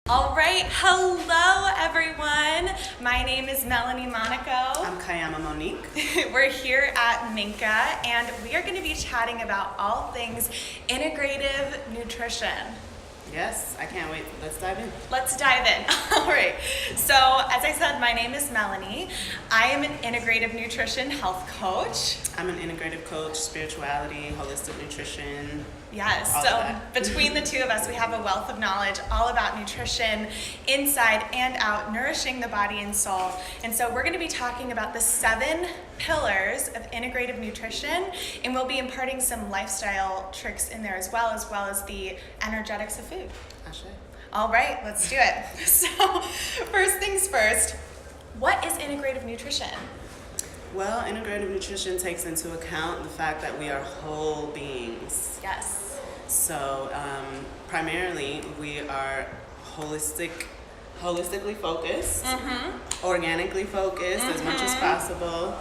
All right, hello everyone. My name is Melanie Monaco. I'm Kiyama, Monique. We're here at Minka, and we are going to be chatting about all things integrative nutrition. Yes, I can't wait. Let's dive in. Let's dive in. All right. So, as I said, my name is Melanie. I am an integrative nutrition health coach. I'm an integrative coach, spirituality, holistic nutrition. Yes, all so of that. Between the two of us, we have a wealth of knowledge all about nutrition, inside and out, nourishing the body and soul. And so we're going to be talking about the 7 pillars of integrative nutrition, and we'll be imparting some lifestyle tricks in there as well as the energetics of food. Ashe. All right, let's do it. So first things first, what is integrative nutrition? Well, integrative nutrition takes into account the fact that we are whole beings. Yes. So, primarily, we are holistically focused, organically focused as much as possible.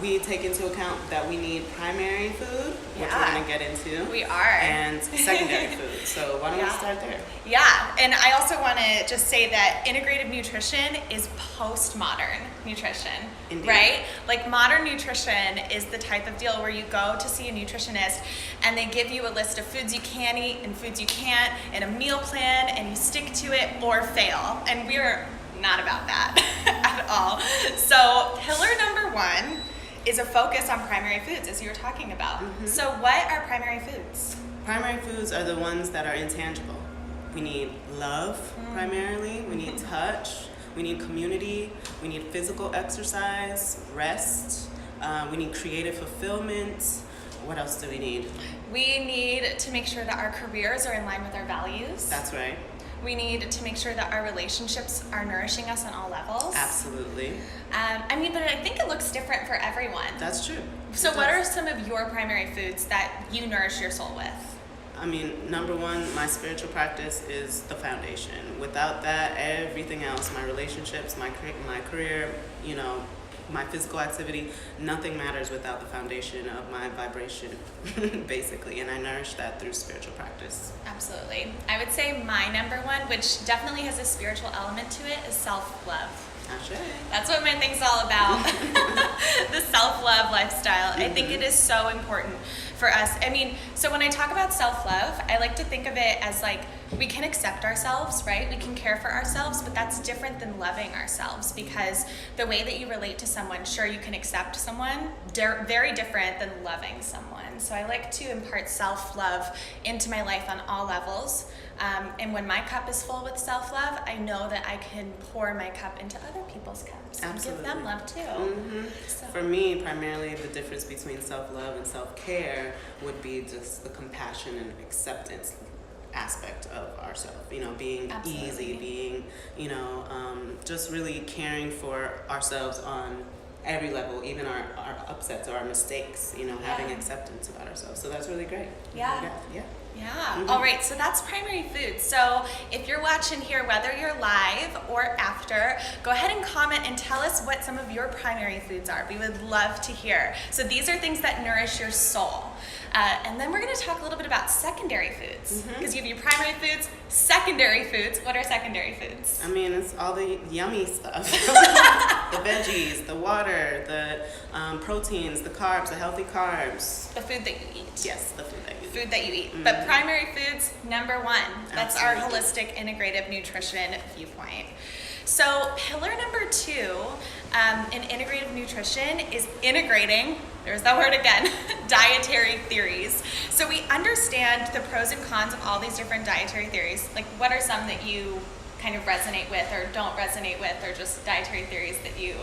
We take into account that we need primary food, which we're going to get into. We are. And secondary food. So why don't we start there? Yeah, and I also want to just say that integrative nutrition is postmodern nutrition. Indeed. Right? Like modern nutrition is the type of deal where you go to see a nutritionist and they give you a list of foods you can eat and foods you can't and a meal plan, and you stick to it or fail. And we're not about that at all. So pillar number 1 is a focus on primary foods, as you were talking about. So what are primary foods? Primary foods are the ones that are intangible. We need love, primarily. We need touch. We need community. We need physical exercise, rest. We need creative fulfillment. What else do we need? We need to make sure that our careers are in line with our values. That's right. We need to make sure that our relationships are nourishing us on all levels. Absolutely. But I think it looks different for everyone. That's true. So what are some of your primary foods that you nourish your soul with? Number 1, my spiritual practice is the foundation. Without that, everything else, my relationships, my career, my physical activity, nothing matters without the foundation of my vibration, basically. And I nourish that through spiritual practice. Absolutely. I would say my number 1, which definitely has a spiritual element to it, is self-love. That's what my thing's all about. The self-love lifestyle. I think it is so important for us. So when I talk about self-love, I like to think of it as like we can accept ourselves, right? We can care for ourselves, but that's different than loving ourselves, because the way that you relate to someone, sure, you can accept someone, very different than loving someone. So I like to impart self-love into my life on all levels. And when my cup is full with self-love, I know that I can pour my cup into other people's cups. Absolutely. And give them love too. So. For me, primarily the difference between self-love and self-care would be just the compassion and acceptance aspect of ourselves. Being Absolutely. easy, being, just really caring for ourselves on every level, even our upsets or our mistakes, having acceptance about ourselves. So that's really great. Yeah. Yeah. All right, so that's primary food. So if you're watching here, whether you're live or after, go ahead and comment and tell us what some of your primary foods are. We would love to hear. So these are things that nourish your soul. And then we're going to talk a little bit about secondary foods, because you have your primary foods, secondary foods. What are secondary foods? It's all the yummy stuff. The veggies, the water, the proteins, the carbs, the healthy carbs. The food that you eat. Yes, the food that you eat. Food that you eat. But primary foods, number 1. That's Absolutely. our holistic integrative nutrition viewpoint. So pillar number 2 in integrative nutrition is integrating, there's that word again, dietary theories. So we understand the pros and cons of all these different dietary theories. Like, what are some that you kind of resonate with or don't resonate with, or just dietary theories that you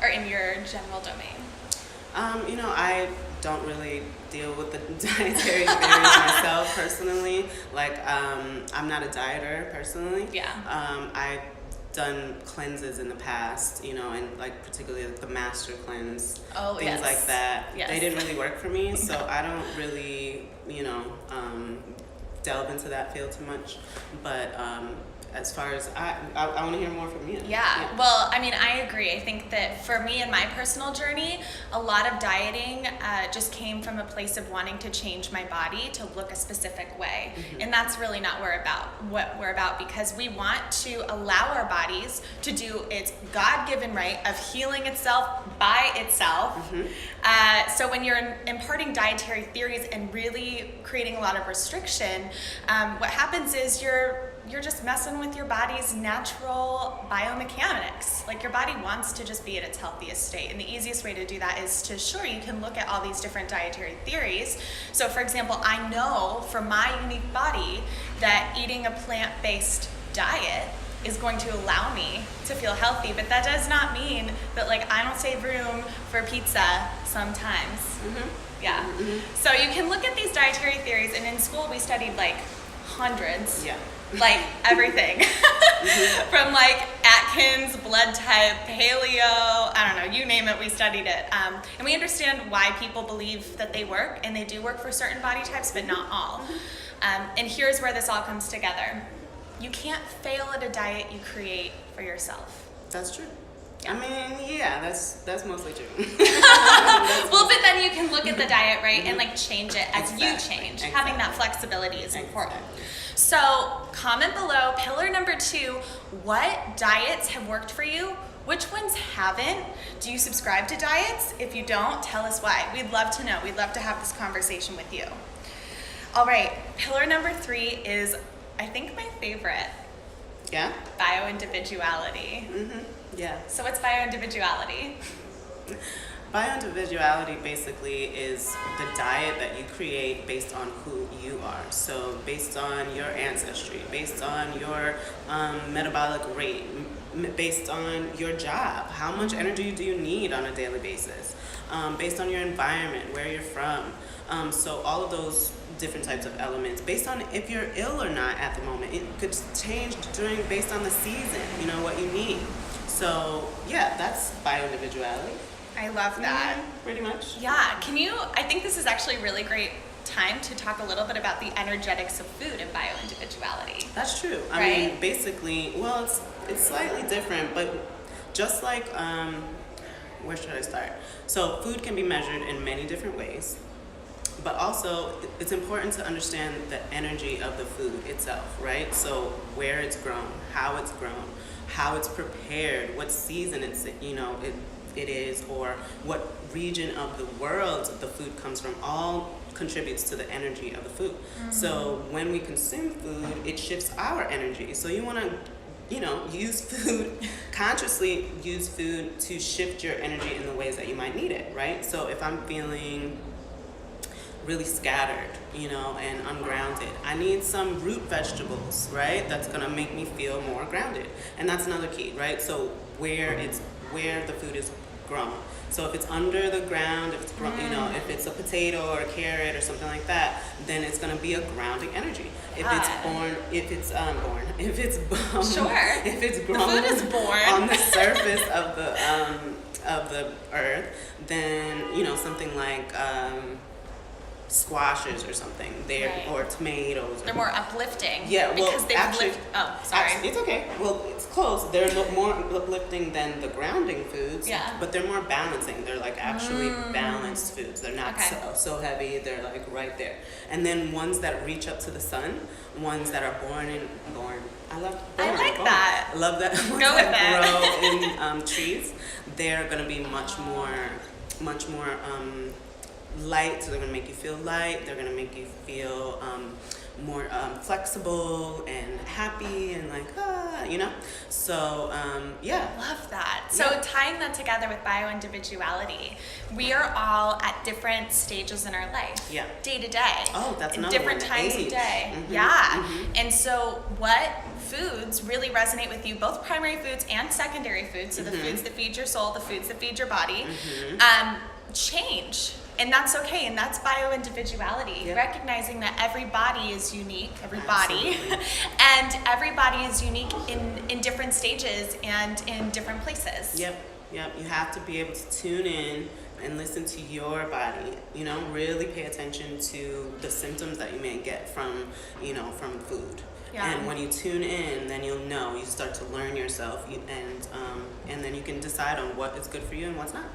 are in your general domain? I don't really deal with the dietary theories myself personally. I'm not a dieter personally. Yeah. I've done cleanses in the past, and particularly the master cleanse, things like that. Yes. They didn't really work for me, so I don't really, delve into that field too much. But as far as I want to hear more from you. Yeah. Well, I mean, I agree. I think that for me in my personal journey, a lot of dieting just came from a place of wanting to change my body to look a specific way. And that's really not what we're about, because we want to allow our bodies to do its God-given right of healing itself by itself. So when you're imparting dietary theories and really creating a lot of restriction, what happens is you're just messing with your body's natural biomechanics. Like, your body wants to just be at its healthiest state. And the easiest way to do that is to, sure, you can look at all these different dietary theories. So for example, I know for my unique body that eating a plant-based diet is going to allow me to feel healthy, but that does not mean that, like, I don't save room for pizza sometimes. Yeah. So you can look at these dietary theories, and in school we studied like hundreds. Like everything. From like Atkins, blood type, paleo, I don't know, you name it, we studied it. And we understand why people believe that they work, and they do work for certain body types, but not all. And here's where this all comes together. You can't fail at a diet you create for yourself. That's true. I mean, yeah, that's mostly true. Well, but then you can look at the diet, right, and like change it as you change. Having that flexibility is important. So comment below, pillar number 2, what diets have worked for you? Which ones haven't? Do you subscribe to diets? If you don't, tell us why. We'd love to know. We'd love to have this conversation with you. All right, pillar number 3 is, I think, my favorite. Yeah? Bioindividuality. Yeah. So what's bioindividuality? Bioindividuality basically is the diet that you create based on who you are. So based on your ancestry, based on your metabolic rate, based on your job, how much energy do you need on a daily basis, based on your environment, where you're from. So all of those different types of elements, based on if you're ill or not at the moment. It could change based on the season, you know, what you need. So yeah, that's bioindividuality. I love that. Pretty much. Yeah. I think this is actually a really great time to talk a little bit about the energetics of food and bioindividuality. That's true. I mean, basically, well, it's slightly different, but just like, where should I start? So food can be measured in many different ways, but also it's important to understand the energy of the food itself, right? So where it's grown, how it's prepared, what season it is, or what region of the world the food comes from, all contributes to the energy of the food. So when we consume food, it shifts our energy. So you want to, use food, consciously use food to shift your energy in the ways that you might need it, right? So if I'm feeling really scattered, and ungrounded, I need some root vegetables, right? That's gonna make me feel more grounded. And that's another key, right? So where the food is grown. So if it's under the ground, if it's grown, if it's a potato or a carrot or something like that, then it's gonna be a grounding energy. If it's grown, if it's grown, the food is born on the surface of the earth, then something like squashes or something, or tomatoes. They're more uplifting. Yeah, well, because actually, sorry. It's okay. Well, it's close. They're more uplifting than the grounding foods. Yeah. But they're more balancing. They're like actually balanced foods. They're not so heavy. They're like right there. And then ones that reach up to the sun, ones that are born. I like that. I love that. Ones Go with that grow in trees. They're gonna be much more light, so they're going to make you feel light. They're going to make you feel more flexible and happy and like, So, yeah. Love that. So tying that together with bioindividuality, we are all at different stages in our life. Yeah. Day to day. Oh, that's another different one. times of day. Yeah. And so what foods really resonate with you, both primary foods and secondary foods, so the foods that feed your soul, the foods that feed your body, change. And that's okay, and that's bioindividuality. Yep. Recognizing that every body is unique, and everybody is unique in different stages and in different places. Yep. You have to be able to tune in and listen to your body. Really pay attention to the symptoms that you may get from food. Yeah. And when you tune in, then you'll know. You start to learn yourself, and then you can decide on what is good for you and what's not.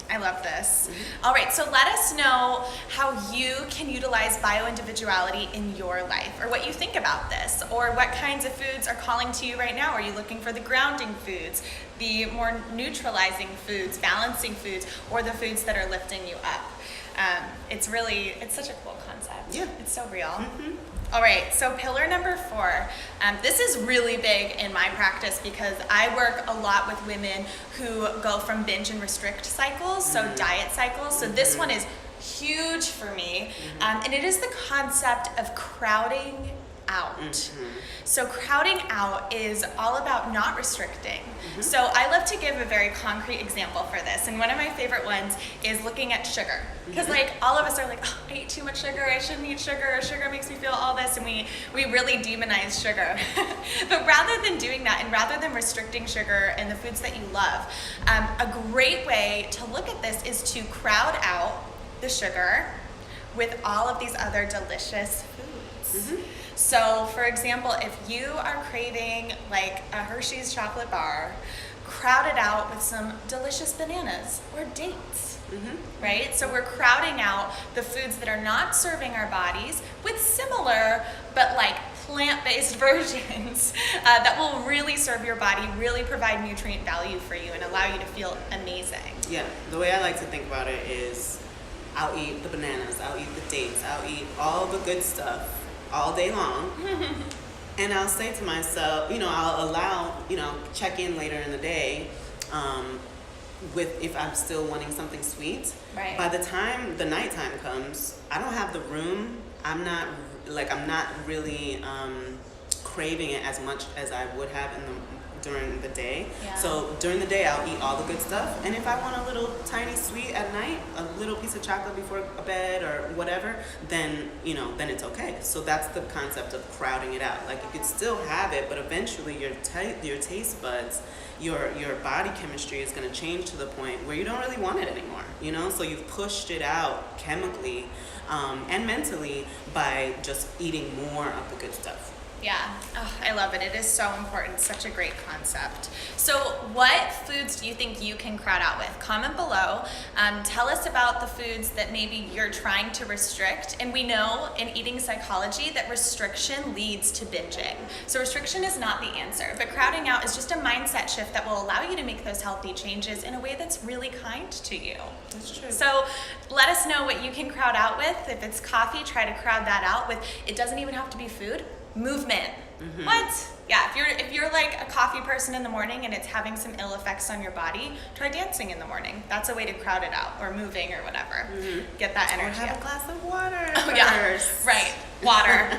I love this. All right, so let us know how you can utilize bioindividuality in your life, or what you think about this, or what kinds of foods are calling to you right now. Are you looking for the grounding foods, the more neutralizing foods, balancing foods, or the foods that are lifting you up? It's such a cool concept. Yeah. It's so real. All right, so pillar number 4. This is really big in my practice because I work a lot with women who go from binge and restrict cycles, so diet cycles. So this one is huge for me, and it is the concept of crowding out. So crowding out is all about not restricting. So I love to give a very concrete example for this, and one of my favorite ones is looking at sugar, because like all of us are like, oh, I eat too much sugar, I shouldn't eat sugar, sugar makes me feel all this, and we really demonize sugar. But rather than doing that, and rather than restricting sugar and the foods that you love, a great way to look at this is to crowd out the sugar with all of these other delicious foods. So, for example, if you are craving like a Hershey's chocolate bar, crowd it out with some delicious bananas or dates, right? So we're crowding out the foods that are not serving our bodies with similar but like plant-based versions that will really serve your body, really provide nutrient value for you, and allow you to feel amazing. Yeah, the way I like to think about it is I'll eat the bananas, I'll eat the dates, I'll eat all the good stuff all day long. And I'll say to myself, I'll allow, check in later in the day with if I'm still wanting something sweet. Right. By the time the nighttime comes, I don't have the room. I'm not really craving it as much as I would have during the day. Yeah. So during the day, I'll eat all the good stuff. And if I want a little tiny sweet at night, a little piece of chocolate before bed or whatever, then it's okay. So that's the concept of crowding it out. Like you could still have it, but eventually your taste buds, your body chemistry is going to change to the point where you don't really want it anymore. So you've pushed it out chemically and mentally by just eating more of the good stuff. Yeah, I love it. It is so important. Such a great concept. So what foods do you think you can crowd out with? Comment below. Tell us about the foods that maybe you're trying to restrict. And we know in eating psychology that restriction leads to binging. So restriction is not the answer, but crowding out is just a mindset shift that will allow you to make those healthy changes in a way that's really kind to you. That's true. So let us know what you can crowd out with. If it's coffee, try to crowd that out with, it doesn't even have to be food. Movement. What? Yeah, if you're like a coffee person in the morning and it's having some ill effects on your body, try dancing in the morning. That's a way to crowd it out, or moving or whatever. Get that energy Or have up. a glass of water. Oh yeah, right. Water.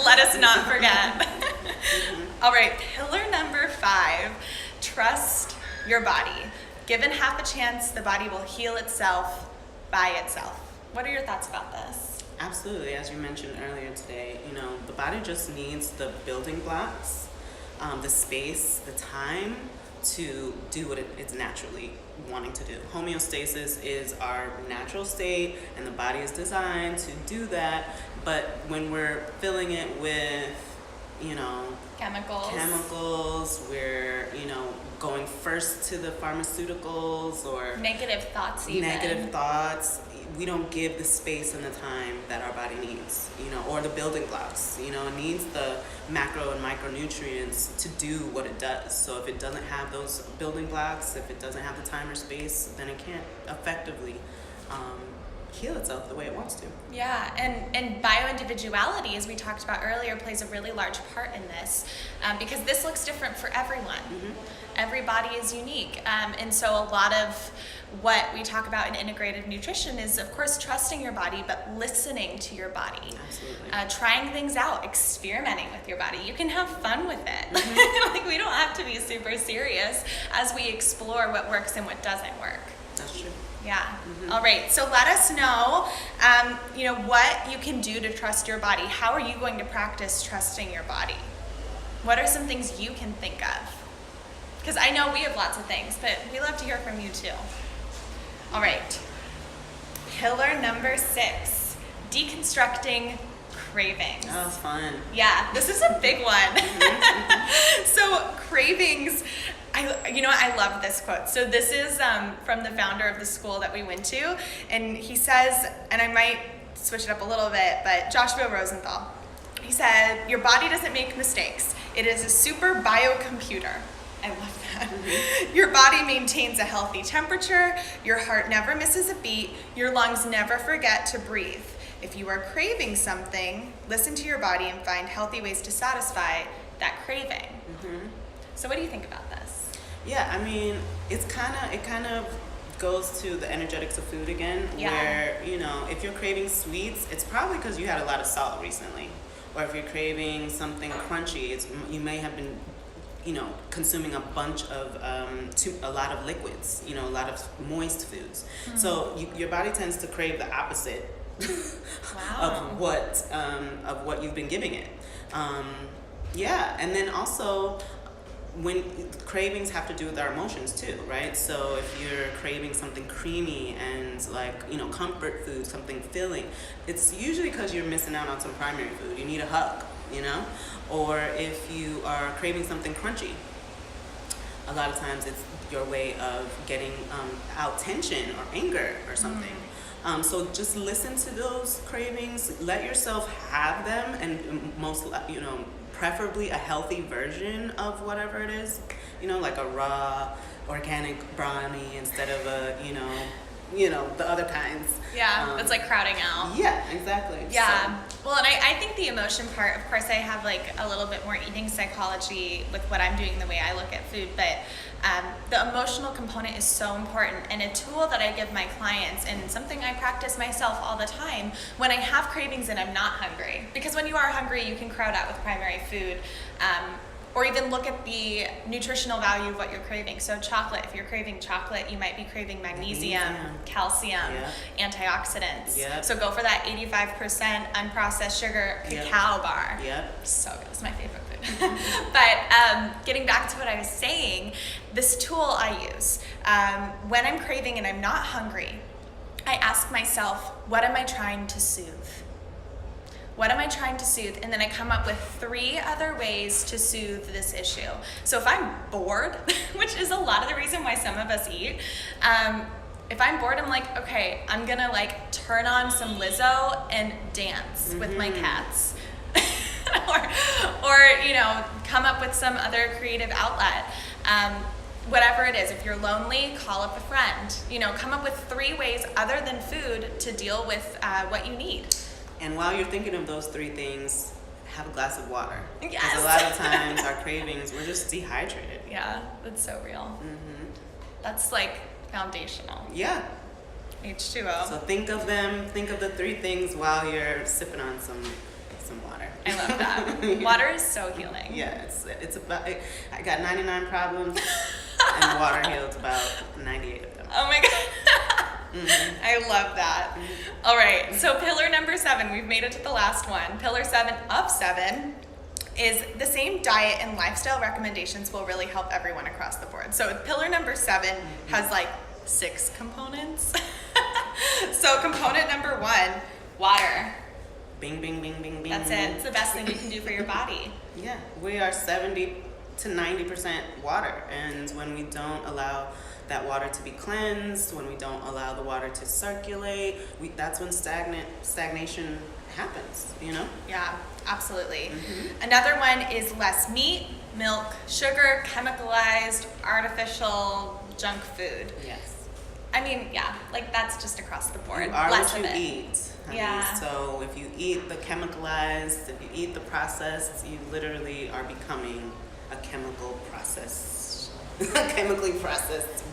Let us not forget. All right, pillar number 5, trust your body. Given half a chance, the body will heal itself by itself. What are your thoughts about this? Absolutely. As you mentioned earlier today, the body just needs the building blocks, the space, the time to do what it's naturally wanting to do. Homeostasis is our natural state, and the body is designed to do that. But when we're filling it with, chemicals, we're, going first to the pharmaceuticals or negative thoughts even. We don't give the space and the time that our body needs, or the building blocks. It needs the macro and micronutrients to do what it does. So if it doesn't have those building blocks, if it doesn't have the time or space, then it can't effectively heal itself the way it wants to. Yeah, and bioindividuality, as we talked about earlier, plays a really large part in this, because this looks different for everyone. Every body is unique, and so a lot of what we talk about in integrative nutrition is, of course, trusting your body, but listening to your body. Absolutely. Trying things out, experimenting with your body. You can have fun with it. Like, we don't have to be super serious as we explore what works and what doesn't work. That's true. Yeah. All right. So let us know, what you can do to trust your body. How are you going to practice trusting your body? What are some things you can think of? Because I know we have lots of things, but we love to hear from you too. All right. Pillar number 6, deconstructing cravings. Oh, fun. Yeah, this is a big one. So cravings, I love this quote. So this is from the founder of the school that we went to, and he says, and I might switch it up a little bit, but Joshua Rosenthal, he said, your body doesn't make mistakes. It is a super biocomputer. I love that. Your body maintains a healthy temperature. Your heart never misses a beat. Your lungs never forget to breathe. If you are craving something, listen to your body and find healthy ways to satisfy that craving. So what do you think about this? Yeah, I mean, it kind of goes to the energetics of food again, where, if you're craving sweets, it's probably because you had a lot of salt recently. Or if you're craving something crunchy, you may have been, consuming a bunch of, a lot of liquids, a lot of moist foods. So your body tends to crave the opposite of what you've been giving it. And then also, when cravings have to do with our emotions too, right? So if you're craving something creamy and comfort food, something filling, it's usually because you're missing out on some primary food. You need a hug, Or if you are craving something crunchy, a lot of times it's your way of getting out tension or anger or something. So just listen to those cravings, let yourself have them, and preferably a healthy version of whatever it is, like a raw organic brownie instead of the other kinds. Yeah, that's like crowding out. Yeah, exactly. Yeah. Well, and I think the emotion part, of course, I have like a little bit more eating psychology with what I'm doing, the way I look at food, but the emotional component is so important, and a tool that I give my clients and something I practice myself all the time when I have cravings and I'm not hungry. Because when you are hungry, you can crowd out with primary food. Or even look at the nutritional value of what you're craving. So chocolate, if you're craving chocolate, you might be craving magnesium, calcium, antioxidants. Yep. So go for that 85% unprocessed sugar cacao bar. Yep. So good, it's my favorite food. But getting back to what I was saying, this tool I use, when I'm craving and I'm not hungry, I ask myself, what am I trying to soothe? What am I trying to soothe? And then I come up with 3 other ways to soothe this issue. So if I'm bored, which is a lot of the reason why some of us eat, if I'm bored, I'm like, okay, I'm gonna turn on some Lizzo and dance with my cats. or come up with some other creative outlet. Whatever it is, if you're lonely, call up a friend. Come up with 3 ways other than food to deal with what you need. And while you're thinking of those 3 things, have a glass of water. Yes. Because a lot of times our cravings, we're just dehydrated. Yeah, that's so real. That's foundational. Yeah. H2O. So think of the 3 things while you're sipping on some water. I love that. Water is so healing. Yeah, it's about, I got 99 problems and water heals about 98 of them. Oh my God. I love that. All right, so pillar number 7, we've made it to the last one. Pillar 7 of 7 is the same diet and lifestyle recommendations will really help everyone across the board. So pillar number 7 has 6 components. So component number 1, water. Bing, bing, bing, bing, bing. That's it. It's the best thing you can do for your body. Yeah, we are 70 to 90% water, and when we don't allow that water to be cleansed, when we don't allow the water to circulate, that's when stagnation happens, Yeah, absolutely. Another one is less meat, milk, sugar, chemicalized, artificial junk food. Yes. I mean, yeah, that's just across the board. You are less what of you it. eat. Yeah. So if you eat the chemicalized, if you eat the processed, you literally are becoming a chemically processed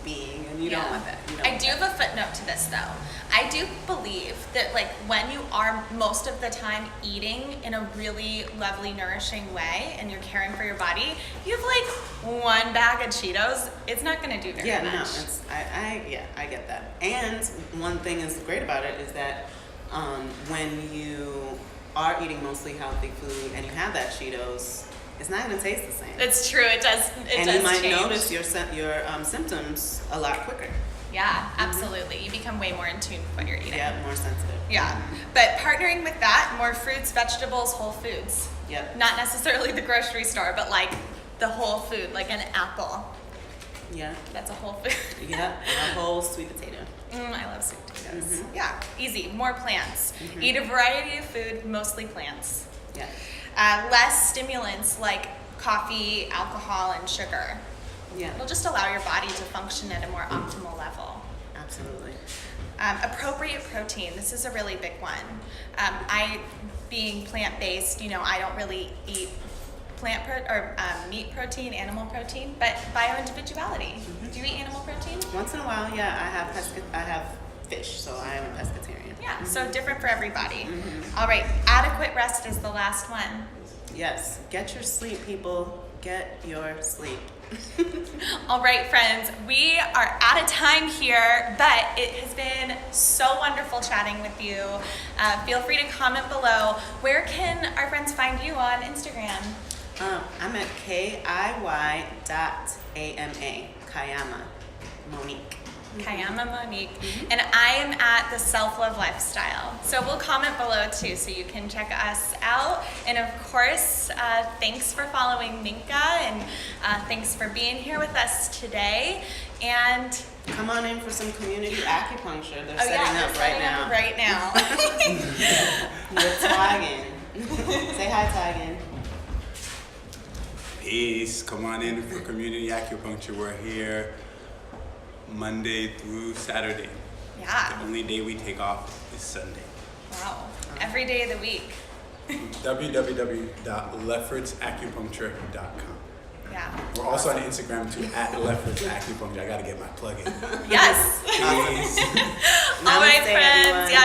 being, and you don't want that. I do have a footnote to this though. I do believe that when you are most of the time eating in a really lovely, nourishing way and you're caring for your body, you have 1 bag of Cheetos, it's not gonna do very much. I get that. And one thing is great about it is that when you are eating mostly healthy food and you have that Cheetos, it's not going to taste the same. It's true. It does. And you might change. notice your symptoms a lot quicker. Yeah, absolutely. You become way more in tune with what you're eating. Yeah, more sensitive. Yeah, but partnering with that, more fruits, vegetables, whole foods. Yep. Not necessarily the grocery store, but like the whole food, like an apple. Yeah. That's a whole food. Yeah, and a whole sweet potato. I love sweet potatoes. Yeah, easy. More plants. Eat a variety of food, mostly plants. Yeah. Less stimulants like coffee, alcohol, and sugar. Yeah. It'll just allow your body to function at a more optimal level. Absolutely. Appropriate protein. This is a really big one. I, being plant-based, I don't really eat meat protein, animal protein, but bioindividuality. Do you eat animal protein? Once in a while, yeah. I have fish, so I am a pescatarian. Yeah, so different for everybody. All right, adequate rest is the last one. Yes. Get your sleep, people. Get your sleep. All right, friends, we are out of time here, but it has been so wonderful chatting with you. Feel free to comment below. Where can our friends find you on Instagram? I'm at KIY.AMA, Kiyama, Monique. Kiyama Monique, and I am at the Self-Love Lifestyle. So we'll comment below too, so you can check us out. And of course, thanks for following Minka, and thanks for being here with us today. And come on in for some community acupuncture. They're setting up right now. We're tagging. Say hi, tagging. Peace. Come on in for community acupuncture. We're here Monday through Saturday. Yeah. The only day we take off is Sunday. Wow. Every day of the week. www.leffortsacupuncture.com. Yeah. We're also on Instagram too, @leffortsacupuncture. I gotta get my plug in. Yes. Peace. All right, Namaste, friends. everyone. Yeah.